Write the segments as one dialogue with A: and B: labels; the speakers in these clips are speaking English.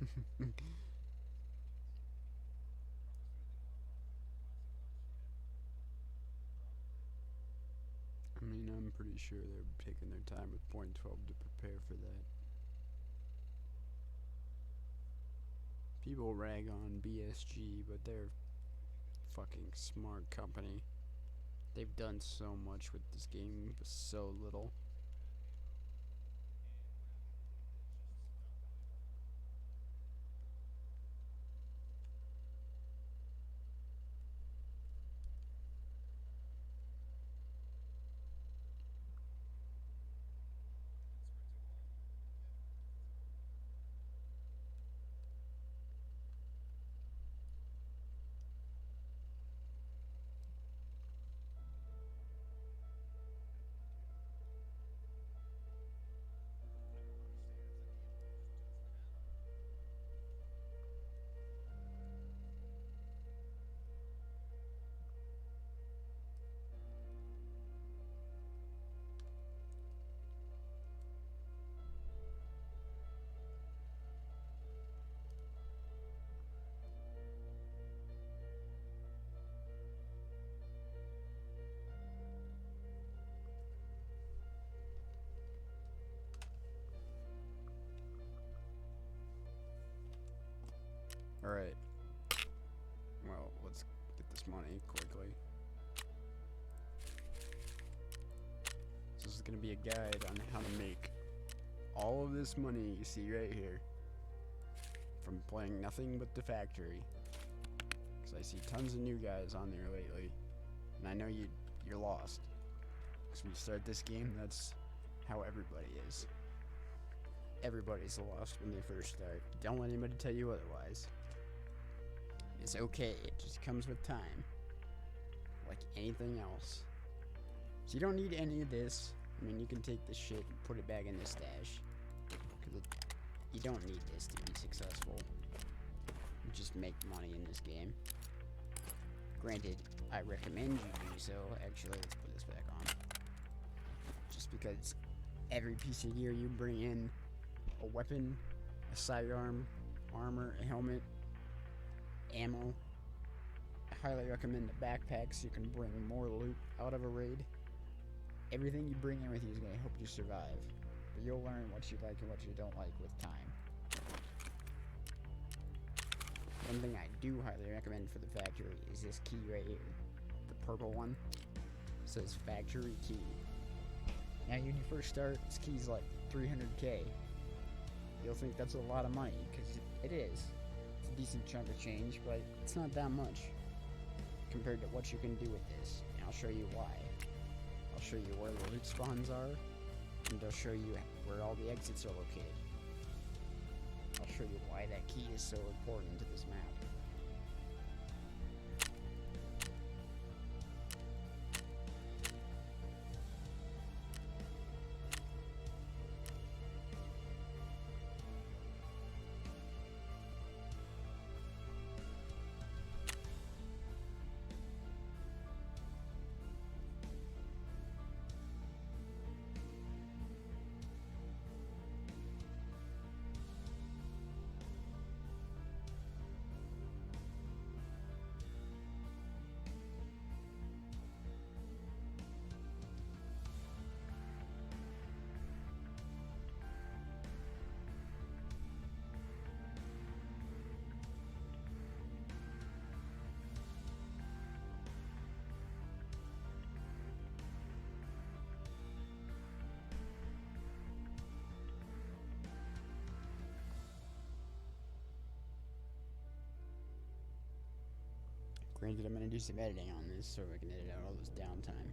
A: I mean, I'm pretty sure they're taking their time with point 12 to prepare for that. People rag on BSG, but they're fucking smart company. They've done so much with this game with so little. Alright. Well, let's get this money quickly. So this is going to be a guide on how to make all of this money you see right here from playing nothing but the factory. Because I see tons of new guys on there lately, and I know you're lost. Because when you start this game, that's how everybody is. Everybody's lost when they first start. Don't let anybody tell you otherwise. It's okay, it just comes with time. Like anything else. So you don't need any of this. I mean, you can take this shit and put it back in the stash. Because you don't need this to be successful. You just make money in this game. Granted, I recommend you do so. Actually, let's put this back on. Just because every piece of gear you bring in, a weapon, a sidearm, armor, a helmet, ammo. I highly recommend the backpack so you can bring more loot out of a raid. Everything you bring in with you is going to help you survive, but you'll learn what you like and what you don't like with time. One thing I do highly recommend for the factory is this key right here. The purple one. It says factory key. Now when you first start, this key's like 300k. You'll think that's a lot of money, because it is. It's a decent chunk of change, but it's not that much compared to what you can do with this. And I'll show you why. I'll show you where the loot spawns are, and I'll show you where all the exits are located. I'll show you why that key is so important to this map. Granted, I'm going to do some editing on this so I can edit out all this downtime.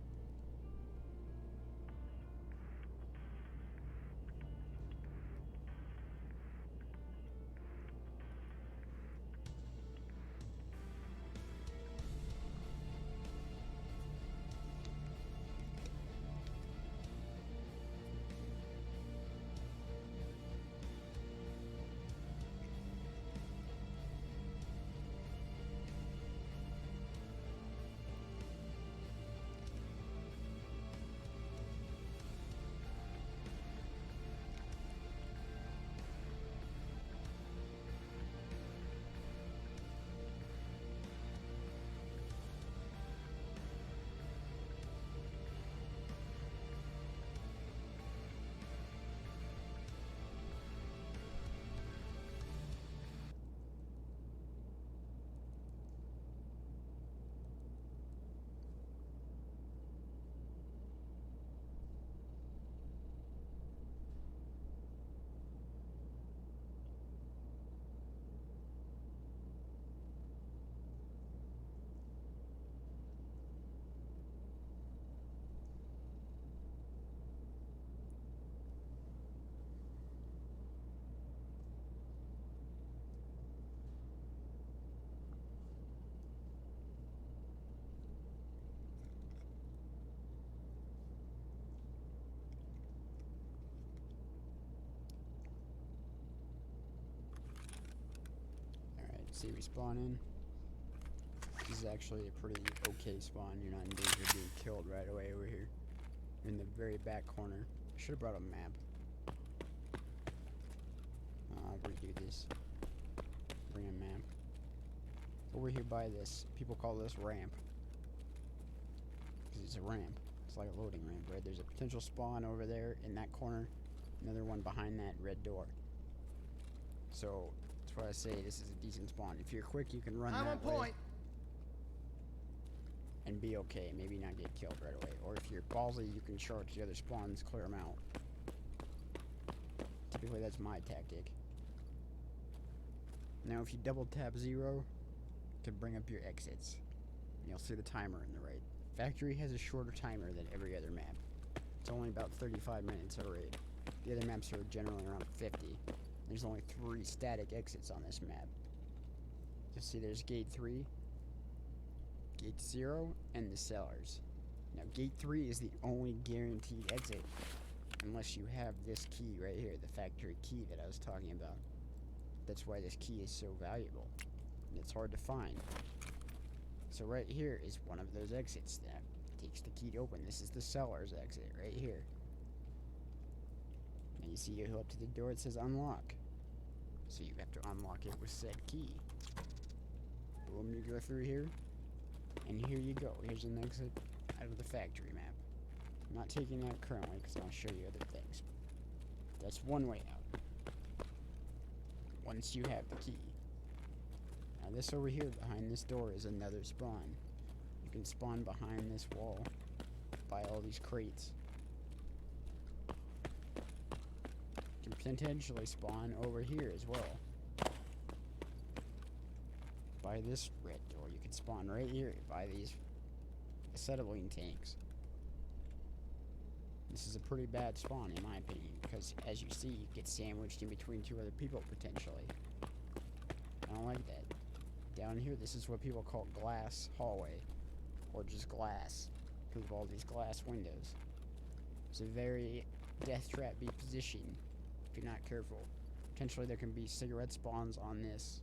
A: See, we spawn in. This is actually a pretty okay spawn. You're not in danger of being killed right away over here. You're in the very back corner. I should have brought a map. I'll redo this. Bring a map. Over here by this, people call this ramp. Because it's a ramp. It's like a loading ramp, right? There's a potential spawn over there in that corner. Another one behind that red door. So, that's why I say this is a decent spawn. If you're quick, you can run that way. And be okay. Maybe not get killed right away. Or if you're ballsy, you can charge the other spawns, clear them out. Typically, that's my tactic. Now, if you double tap 0, you can bring up your exits. And you'll see the timer in the right. Factory has a shorter timer than every other map. It's only about 35 minutes a raid. The other maps are generally around 50. There's only 3 static exits on this map. You'll see there's gate 3, gate 0, and the cellars. Now, gate 3 is the only guaranteed exit unless you have this key right here, the factory key that I was talking about. That's why this key is so valuable. It's hard to find. So right here is one of those exits that takes the key to open. This is the cellar's exit right here. And you see you go up to the door, it says unlock. So you have to unlock it with said key. Boom, you go through here. And here you go. Here's an exit out of the factory map. I'm not taking that currently because I'll show you other things. That's one way out. Once you have the key. Now this over here behind this door is another spawn. You can spawn behind this wall by all these crates. You can potentially spawn over here as well. By this red door. You can spawn right here by these acetylene tanks. This is a pretty bad spawn in my opinion, because as you see, you get sandwiched in between 2 other people potentially. I don't like that. Down here, this is what people call glass hallway, or just glass, because of all these glass windows. It's a very death trap-y position if you're not careful. Potentially there can be cigarette spawns on this.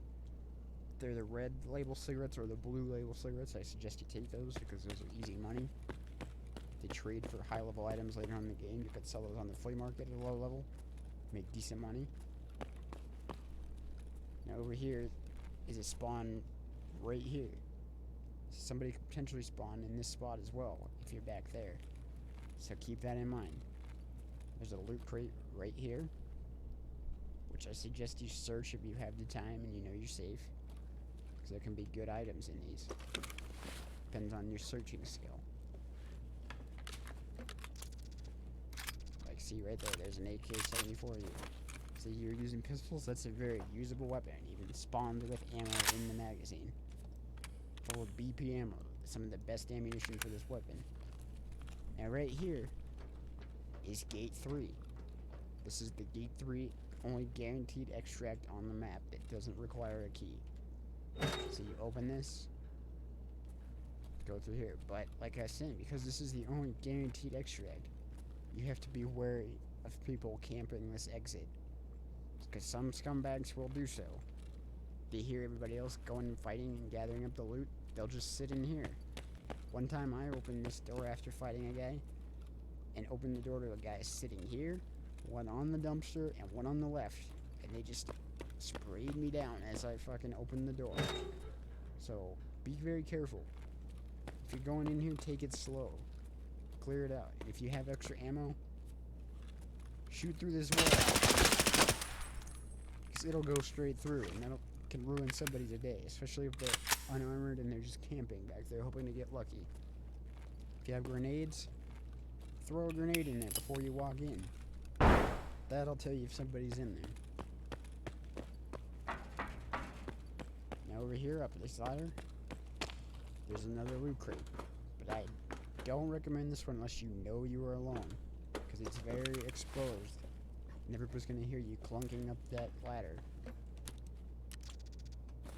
A: If they're the red label cigarettes or the blue label cigarettes, I suggest you take those because those are easy money. They trade for high-level items later on in the game. You could sell those on the flea market at a low level, make decent money. Now over here is a spawn right here. Somebody could potentially spawn in this spot as well if you're back there. So keep that in mind. There's a loot crate right here, which I suggest you search if you have the time and you know you're safe, because there can be good items in these. Depends on your searching skill. See right there, there's an AK-74 here. So you're using pistols, that's a very usable weapon. Even spawned with ammo in the magazine. Full of BP ammo. Some of the best ammunition for this weapon. Now right here is gate 3. This is the gate 3 only guaranteed extract on the map that doesn't require a key. So you open this, go through here. But like I said, because this is the only guaranteed extract, you have to be wary of people camping this exit. Because some scumbags will do so. They hear everybody else going and fighting and gathering up the loot, they'll just sit in here. One time I opened this door after fighting a guy, and opened the door to a guy sitting here, one on the dumpster, and one on the left. And they just sprayed me down as I fucking opened the door. So, be very careful. If you're going in here, take it slow. Clear it out. If you have extra ammo, shoot through this wall, because it'll go straight through, and that can ruin somebody's day, especially if they're unarmored and they're just camping back there hoping to get lucky. If you have grenades, throw a grenade in there before you walk in. That'll tell you if somebody's in there. Now over here, up this ladder, there's another loot crate, but I don't recommend this one unless you know you are alone, because it's very exposed and everybody's going to hear you clunking up that ladder.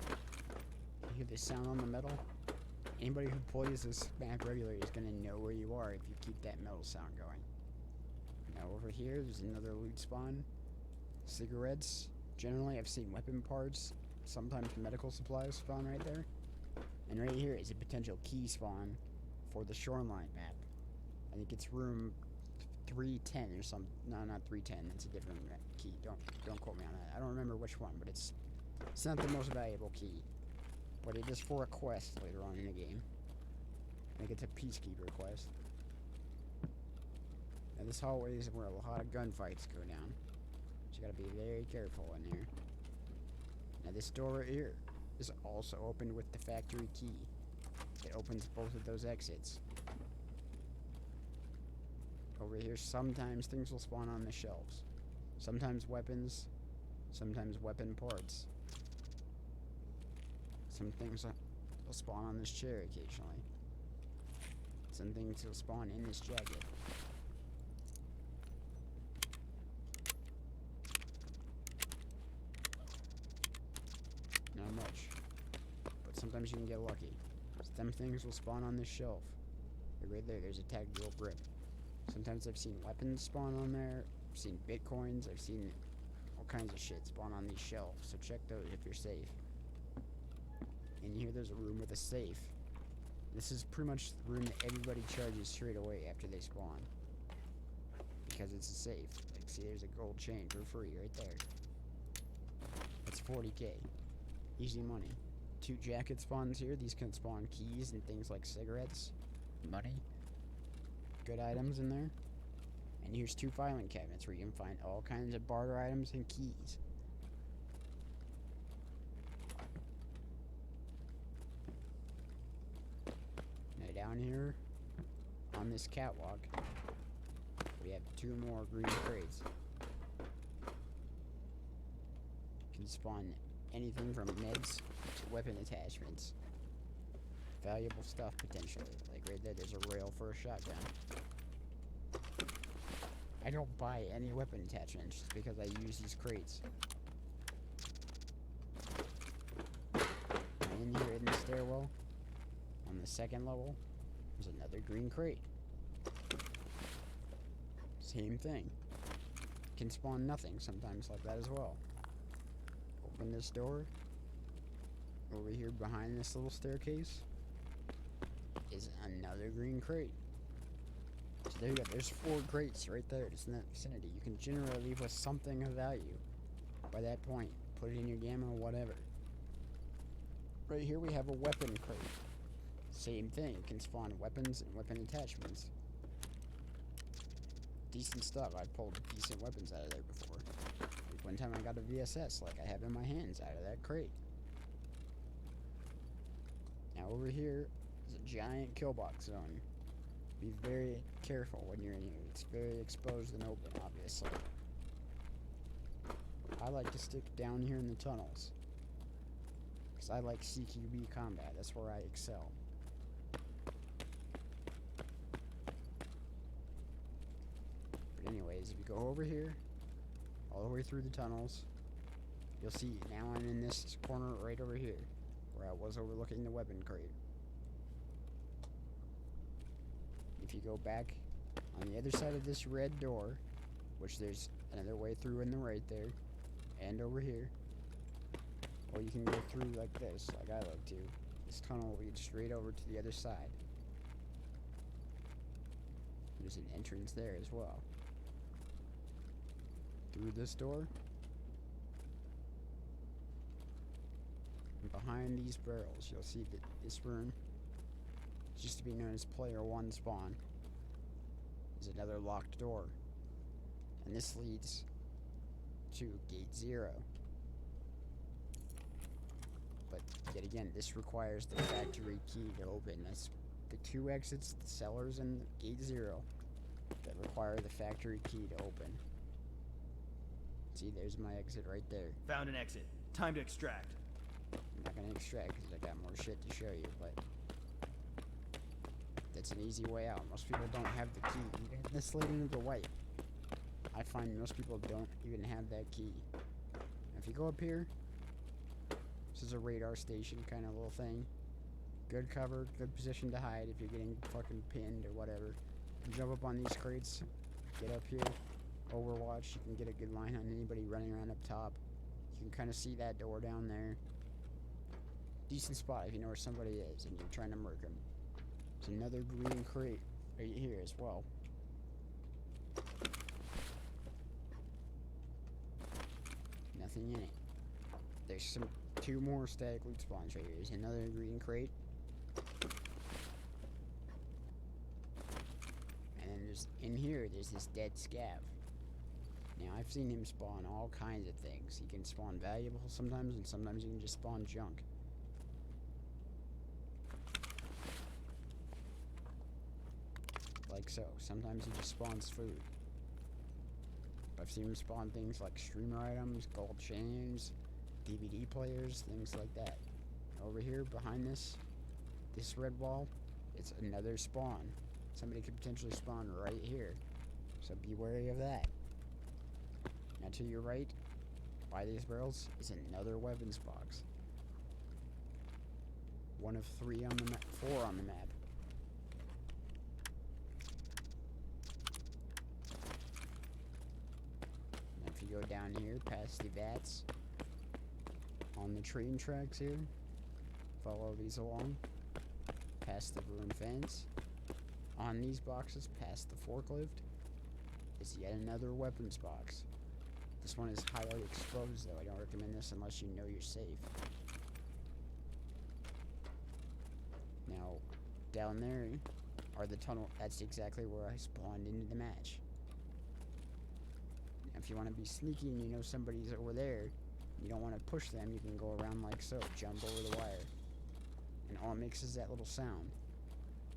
A: You hear the sound on the metal? Anybody who plays this map regularly is going to know where you are if you keep that metal sound going. Now over here, there's another loot spawn. Cigarettes. Generally, I've seen weapon parts sometimes medical supplies spawn right there. And right here is a potential key spawn for the shoreline map. I think it's room 310 or something. No, not 310. That's a different key. Don't quote me on that. I don't remember which one, but it's not the most valuable key. But it is for a quest later on in the game. I think it's a peacekeeper quest. And this hallway is where a lot of gunfights go down. So you gotta be very careful in here. Now this door right here is also opened with the factory key. It opens both of those exits. Over here, sometimes things will spawn on the shelves. Sometimes weapons, sometimes weapon parts. Some things will spawn on this chair occasionally. Some things will spawn in this jacket. Not much. But sometimes you can get lucky. Some things will spawn on this shelf. Right there, there's a tactical grip. Sometimes I've seen weapons spawn on there. I've seen bitcoins. I've seen all kinds of shit spawn on these shelves. So check those if you're safe. In here, there's a room with a safe. This is pretty much the room that everybody charges straight away after they spawn. Because it's a safe. Like, see, there's a gold chain for free right there. That's 40k. Easy money. 2 jacket spawns here. These can spawn keys and things like cigarettes. Money. Good items in there. And here's 2 filing cabinets where you can find all kinds of barter items and keys. Now down here on this catwalk we have 2 more green crates. You can spawn anything from meds to weapon attachments. Valuable stuff potentially. Like right there, there's a rail for a shotgun. I don't buy any weapon attachments just because I use these crates. And in here in the stairwell, on the 2nd level, there's another green crate. Same thing. Can spawn nothing sometimes like that as well. Open this door. Over here behind this little staircase is another green crate. So there you go. There's 4 crates right there just in that vicinity. You can generally leave with something of value by that point. Put it in your gamma or whatever. Right here we have a weapon crate. Same thing. You can spawn weapons and weapon attachments. Decent stuff. I've pulled decent weapons out of there before. Like one time I got a VSS like I have in my hands out of that crate. Now over here is a giant kill box zone. Be very careful when you're in here. It's very exposed and open, obviously. I like to stick down here in the tunnels. Because I like CQB combat. That's where I excel. But anyways, if you go over here, all the way through the tunnels, you'll see now I'm in this corner right over here, where I was overlooking the weapon crate. If you go back on the other side of this red door, which there's another way through in the right there, and over here, or you can go through like this, like I like to. This tunnel will lead straight over to the other side. There's an entrance there as well. Through this door, and behind these barrels, you'll see that this room, used to be known as Player 1 spawn, is another locked door. And this leads to Gate 0. But yet again, this requires the factory key to open. That's the 2 exits, the cellars and Gate 0, that require the factory key to open. See, there's my exit right there.
B: Found an exit. Time to extract.
A: I'm not gonna extract because I got more shit to show you, but that's an easy way out. Most people don't have the key. This lady in the white. I find most people don't even have that key. If you go up here, this is a radar station kind of little thing. Good cover, good position to hide if you're getting fucking pinned or whatever. You jump up on these crates, get up here, overwatch. You can get a good line on anybody running around up top. You can kind of see that door down there. decent spot if you know where somebody is and you're trying to murk them. There's another green crate right here as well. Nothing in it. There's two more static loot spawns right here. There's another green crate. And then in here, there's this dead scav. Now, I've seen him spawn all kinds of things. He can spawn valuables sometimes, and sometimes he can just spawn junk. Like so. Sometimes he just spawns food. I've seen him spawn things like streamer items, gold chains, DVD players, things like that. Over here, behind this red wall, it's another spawn. Somebody could potentially spawn right here. So be wary of that. Now to your right, by these barrels, is another weapons box. One of 3 on the map, 4 on the map. Now if you go down here, past the vats, on the train tracks here, follow these along, past the ruined fence, on these boxes, past the forklift, is yet another weapons box. This one is highly exposed though. I don't recommend this unless you know you're safe. Now, down there are the tunnel. That's exactly where I spawned into the match. Now, if you want to be sneaky and you know somebody's over there, you don't want to push them, you can go around like so, jump over the wire. And all it makes is that little sound.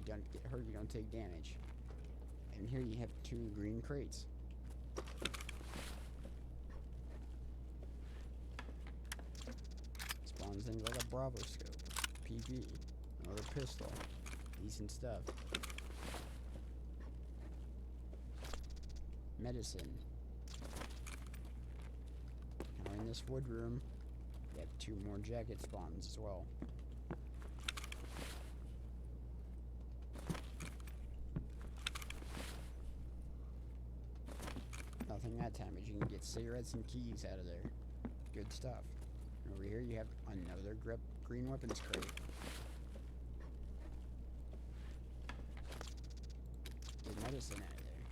A: You don't get hurt, you don't take damage. And here you have 2 green crates. Spawns things like a Bravo scope, PP, another pistol, decent stuff. Medicine. Now in this wood room, you have 2 more jacket spawns as well. Nothing that time, but you can get cigarettes and keys out of there. Good stuff. Over here you have another green weapons crate. Get medicine out of there.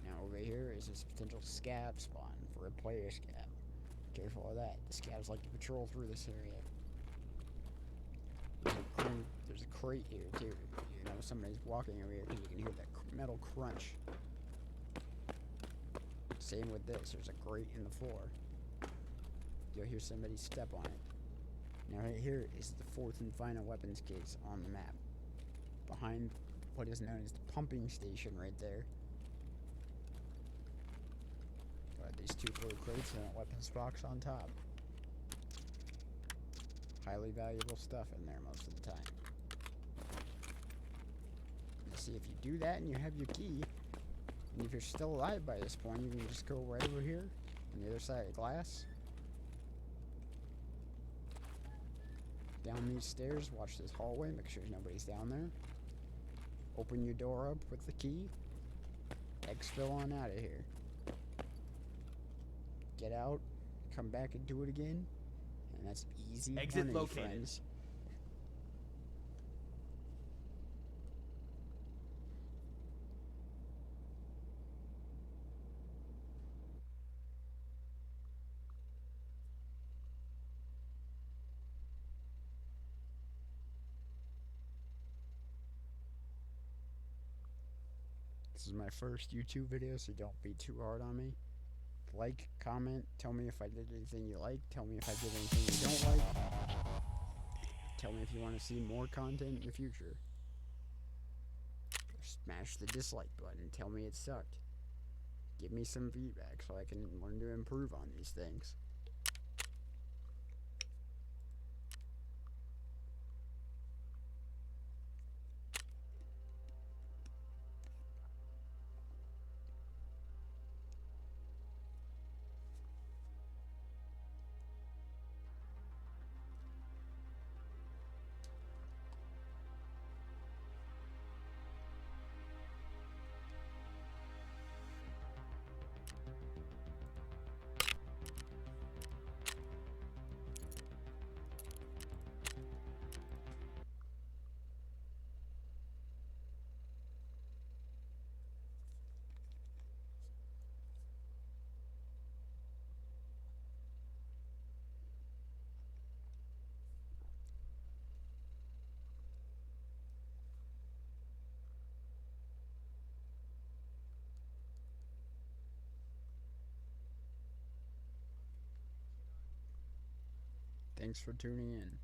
A: Now over here is this potential scab spawn for a player scab. Careful of that. The scabs like to patrol through this area. There's a crate here too. You know somebody's walking over here because you can hear that metal crunch. Same with this. There's a grate in the floor. You'll hear somebody step on it. Now right here is the 4th and final weapons case on the map. Behind what is known as the pumping station right there. Got these 2 blue crates and a weapons box on top. Highly valuable stuff in there most of the time. Now see, if you do that and you have your key, and if you're still alive by this point, you can just go right over here on the other side of the glass. Down these stairs, watch this hallway, make sure nobody's down there. Open your door up with the key. Exfil on out of here. Get out, come back and do it again. And that's easy
B: Exit
A: money,
B: located.
A: friends. This is my first YouTube video, so don't be too hard on me. Like, comment, tell me if I did anything you like, tell me if I did anything you don't like. Tell me if you want to see more content in the future. Or smash the dislike button, tell me it sucked. Give me some feedback so I can learn to improve on these things. Thanks for tuning in.